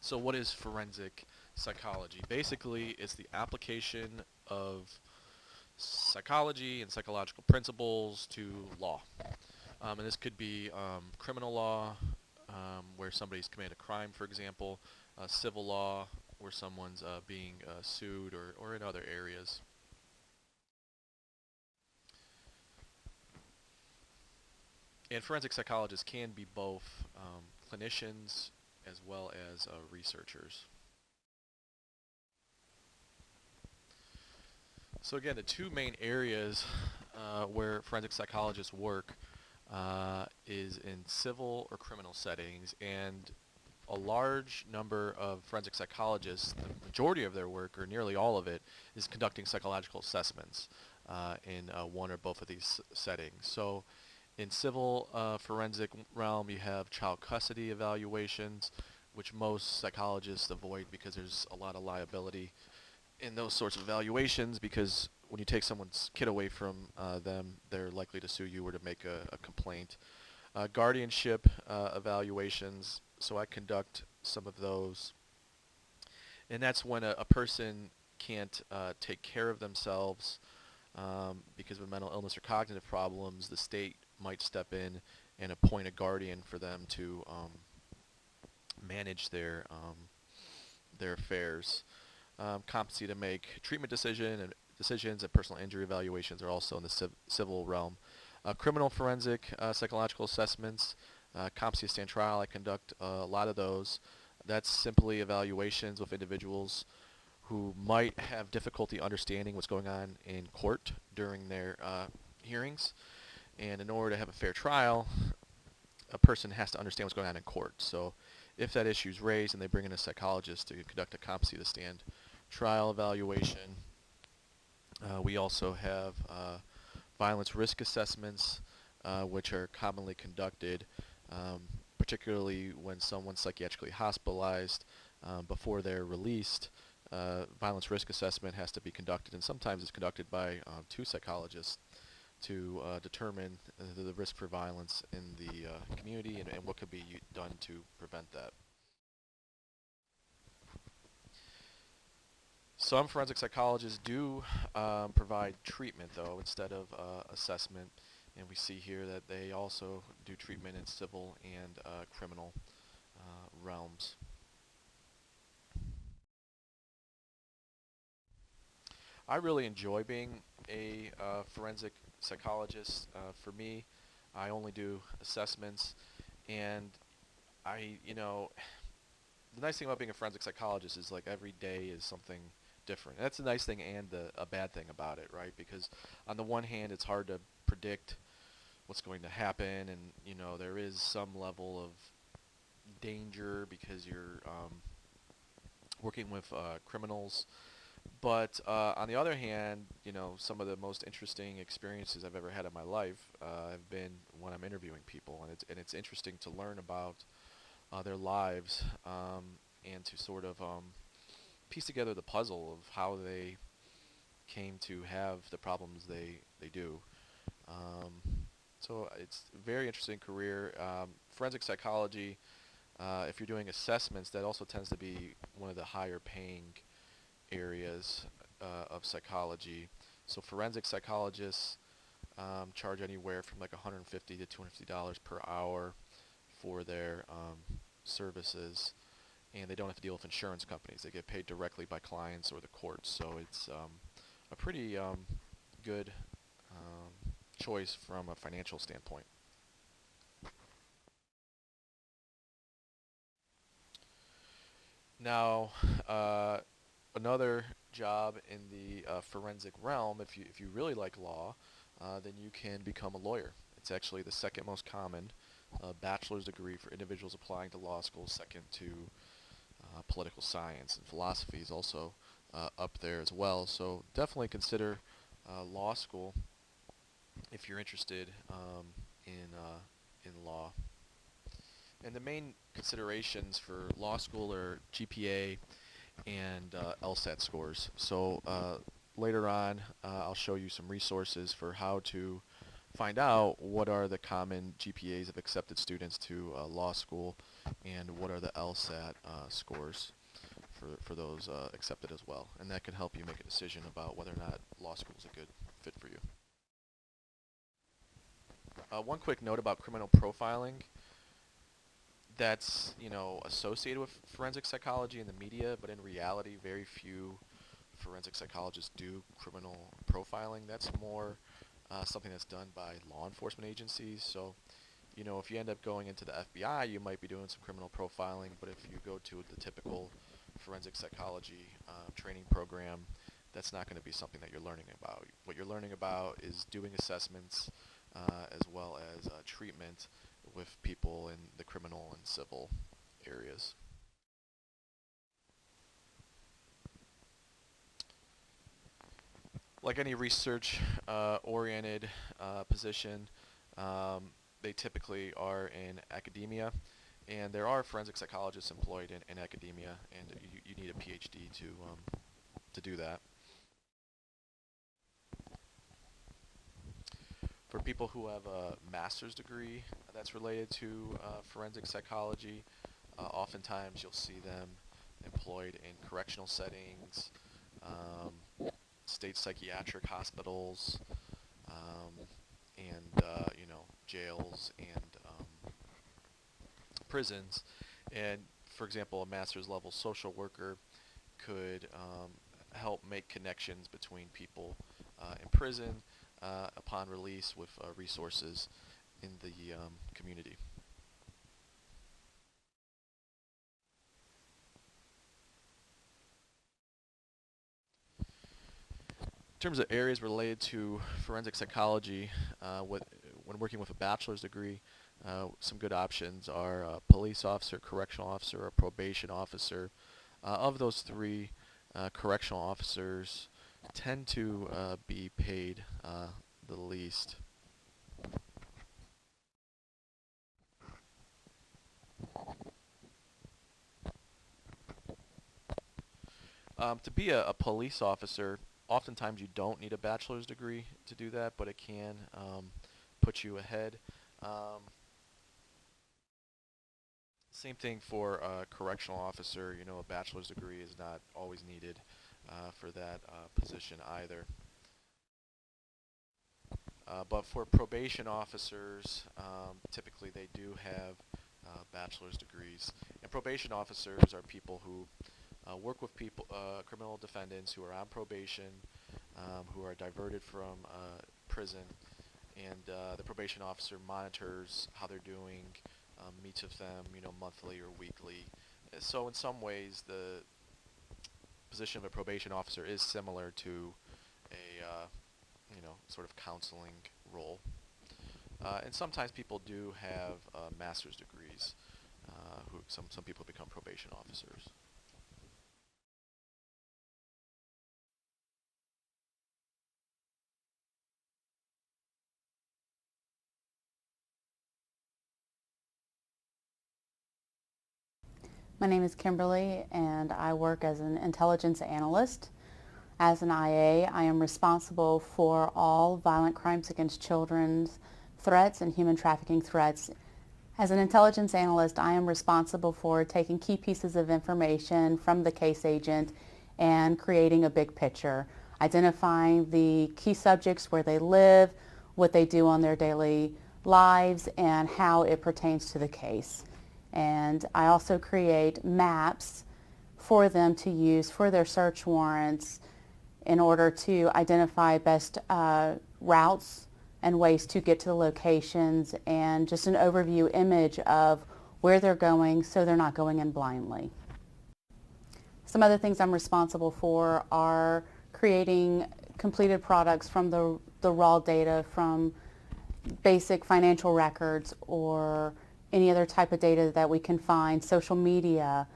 So what is forensic psychology? Basically, it's the application of psychology and psychological principles to law. And this could be criminal law, where somebody's committed a crime, for example, civil law, where someone's being sued, or in other areas. And forensic psychologists can be both clinicians as well as researchers. So again, the two main areas where forensic psychologists work is in civil or criminal settings, and a large number of forensic psychologists, the majority of their work, or nearly all of it, is conducting psychological assessments in one or both of these settings. So in civil forensic realm, you have child custody evaluations, which most psychologists avoid because there's a lot of liability in those sorts of evaluations, because when you take someone's kid away from them, they're likely to sue you or to make a complaint. Guardianship evaluations, so I conduct some of those. And that's when a person can't take care of themselves because of mental illness or cognitive problems. The state might step in and appoint a guardian for them to manage their affairs. Competency to make treatment decisions and personal injury evaluations are also in the civil realm. Criminal forensic psychological assessments, competency to stand trial, I conduct a lot of those. That's simply evaluations with individuals who might have difficulty understanding what's going on in court during their hearings. And in order to have a fair trial, a person has to understand what's going on in court. So if that issue is raised and they bring in a psychologist to conduct a competency to stand trial evaluation, we also have violence risk assessments, which are commonly conducted, particularly when someone's psychiatrically hospitalized before they're released. Violence risk assessment has to be conducted, and sometimes it's conducted by two psychologists to determine the risk for violence in the community and what could be done to prevent that. Some forensic psychologists do provide treatment, though, instead of assessment, and we see here that they also do treatment in civil and criminal realms. I really enjoy being a forensic psychologist. For me, I only do assessments, and the nice thing about being a forensic psychologist is like every day is something different. And that's a nice thing and a bad thing about it, right? Because on the one hand, it's hard to predict what's going to happen, and there is some level of danger because you're working with criminals. But on the other hand, some of the most interesting experiences I've ever had in my life have been when I'm interviewing people, and it's interesting to learn about their lives and to sort of piece together the puzzle of how they came to have the problems they do. Um, so it's a very interesting career. Forensic psychology, if you're doing assessments, that also tends to be one of the higher paying areas of psychology. So forensic psychologists charge anywhere from like $150 to $250 per hour for their services, and they don't have to deal with insurance companies. They get paid directly by clients or the courts, so it's a pretty good choice from a financial standpoint. Now, another job in the forensic realm, if you really like law, then you can become a lawyer. It's actually the second most common bachelor's degree for individuals applying to law school, second to political science, and philosophy is also up there as well. So definitely consider law school if you're interested in law. And the main considerations for law school are GPA and LSAT scores. So later on, I'll show you some resources for how to find out what are the common GPAs of accepted students to law school, and what are the LSAT scores for those accepted as well. And that can help you make a decision about whether or not law school is a good fit for you. One quick note about criminal profiling. That's, associated with forensic psychology in the media, but in reality, very few forensic psychologists do criminal profiling. That's more something that's done by law enforcement agencies. So, if you end up going into the FBI, you might be doing some criminal profiling, but if you go to the typical forensic psychology training program, that's not going to be something that you're learning about. What you're learning about is doing assessments as well as treatment with people in the criminal and civil areas. Like any research-oriented position, they typically are in academia, and there are forensic psychologists employed in academia, and you need a PhD to do that. For people who have a master's degree that's related to forensic psychology, oftentimes you'll see them employed in correctional settings, state psychiatric hospitals, and jails and prisons. And for example, a master's level social worker could help make connections between people in prison upon release with resources in the community. In terms of areas related to forensic psychology, when working with a bachelor's degree, some good options are a police officer, correctional officer, or probation officer. Of those three, correctional officers tend to be paid the least. To be a police officer, oftentimes you don't need a bachelor's degree to do that, but it can put you ahead. Same thing for a correctional officer. A bachelor's degree is not always needed for that position either. But for probation officers, typically they do have bachelor's degrees. And probation officers are people who work with people, criminal defendants who are on probation, who are diverted from prison, and the probation officer monitors how they're doing, meets with them, monthly or weekly. So in some ways, the position of a probation officer is similar to a sort of counseling role. And sometimes people do have master's degrees. Some people become probation officers. My name is Kimberly, and I work as an intelligence analyst. As an IA, I am responsible for all violent crimes against children's threats and human trafficking threats. As an intelligence analyst, I am responsible for taking key pieces of information from the case agent and creating a big picture, identifying the key subjects, where they live, what they do on their daily lives, and how it pertains to the case. And I also create maps for them to use for their search warrants in order to identify best routes and ways to get to the locations, and just an overview image of where they're going so they're not going in blindly. Some other things I'm responsible for are creating completed products from the raw data from basic financial records or any other type of data that we can find. Social media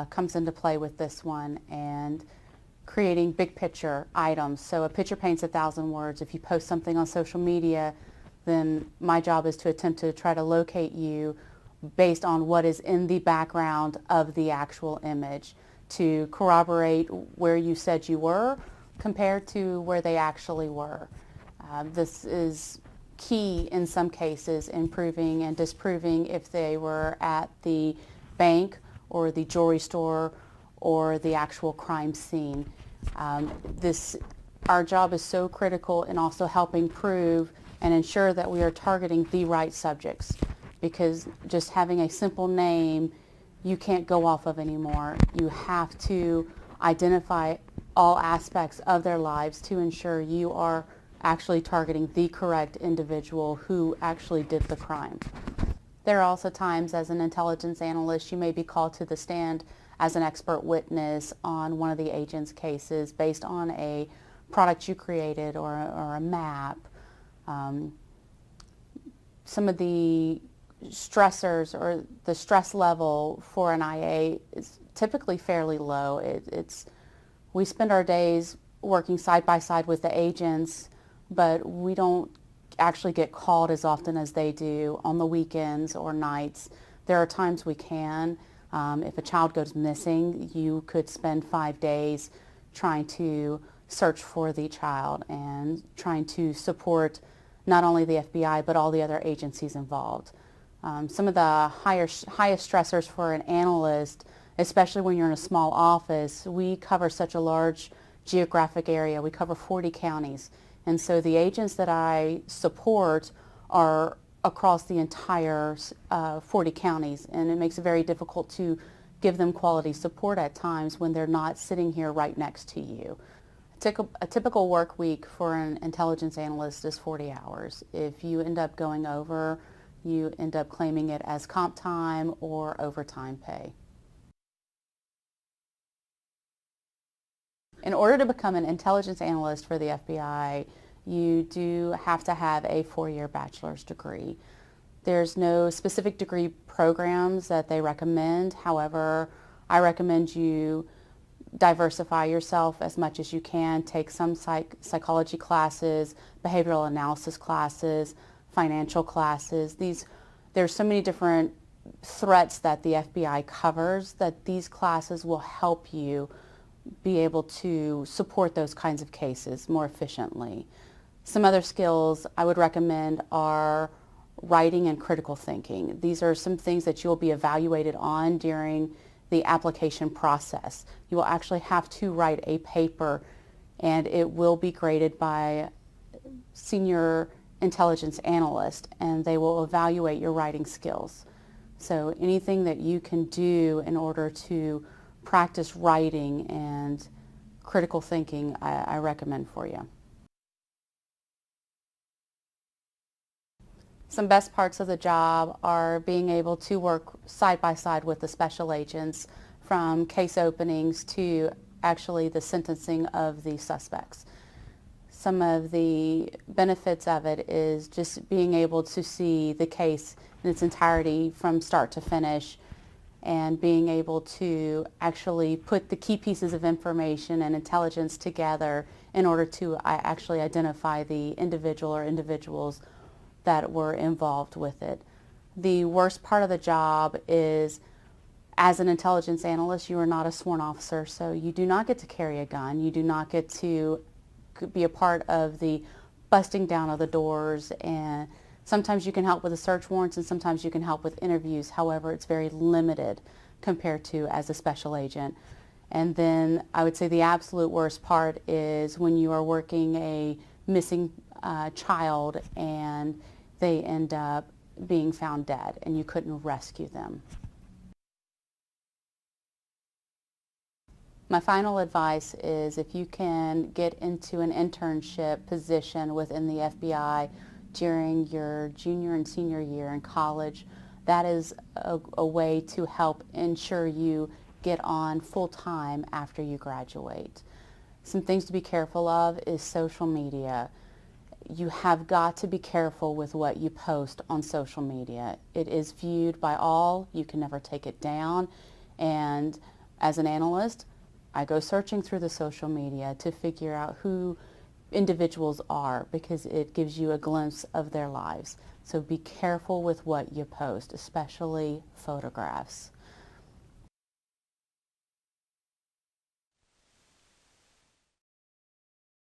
comes into play with this one, and creating big picture items. So a picture paints 1,000 words. If you post something on social media, then my job is to attempt to try to locate you based on what is in the background of the actual image, to corroborate where you said you were compared to where they actually were. This is key in some cases in proving and disproving if they were at the bank or the jewelry store or the actual crime scene. Our job is so critical in also helping prove and ensure that we are targeting the right subjects, because just having a simple name you can't go off of anymore. You have to identify all aspects of their lives to ensure you are actually targeting the correct individual who actually did the crime. There are also times as an intelligence analyst you may be called to the stand as an expert witness on one of the agent's cases based on a product you created or a map. Some of the stressors or the stress level for an IA is typically fairly low. We spend our days working side by side with the agents, but we don't actually get called as often as they do on the weekends or nights. There are times we can. If a child goes missing, you could spend 5 days trying to search for the child and trying to support not only the FBI but all the other agencies involved. Some of the highest stressors for an analyst, especially when you're in a small office, we cover such a large geographic area. We cover 40 counties. And so the agents that I support are across the entire 40 counties, and it makes it very difficult to give them quality support at times when they're not sitting here right next to you. A typical work week for an intelligence analyst is 40 hours. If you end up going over, you end up claiming it as comp time or overtime pay. In order to become an intelligence analyst for the FBI, you do have to have a 4-year bachelor's degree. There's no specific degree programs that they recommend. However, I recommend you diversify yourself as much as you can. Take some psychology classes, behavioral analysis classes, financial classes. There's so many different threats that the FBI covers that these classes will help you be able to support those kinds of cases more efficiently. Some other skills I would recommend are writing and critical thinking. These are some things that you'll be evaluated on during the application process. You will actually have to write a paper, and it will be graded by senior intelligence analyst, and they will evaluate your writing skills. So anything that you can do in order to practice writing and critical thinking, I recommend for you. Some best parts of the job are being able to work side by side with the special agents from case openings to actually the sentencing of the suspects. Some of the benefits of it is just being able to see the case in its entirety from start to finish, and being able to actually put the key pieces of information and intelligence together in order to actually identify the individual or individuals that were involved with it. The worst part of the job is, as an intelligence analyst, you are not a sworn officer, so you do not get to carry a gun. You do not get to be a part of the busting down of the doors, and sometimes you can help with the search warrants and sometimes you can help with interviews. However, it's very limited compared to as a special agent. And then I would say the absolute worst part is when you are working a missing child and they end up being found dead and you couldn't rescue them. My final advice is, if you can get into an internship position within the FBI during your junior and senior year in college, that is a way to help ensure you get on full time after you graduate. Some things to be careful of is social media. You have got to be careful with what you post on social media. It is viewed by all. You can never take it down. And as an analyst, I go searching through the social media to figure out who individuals are, because it gives you a glimpse of their lives. So be careful with what you post, especially photographs.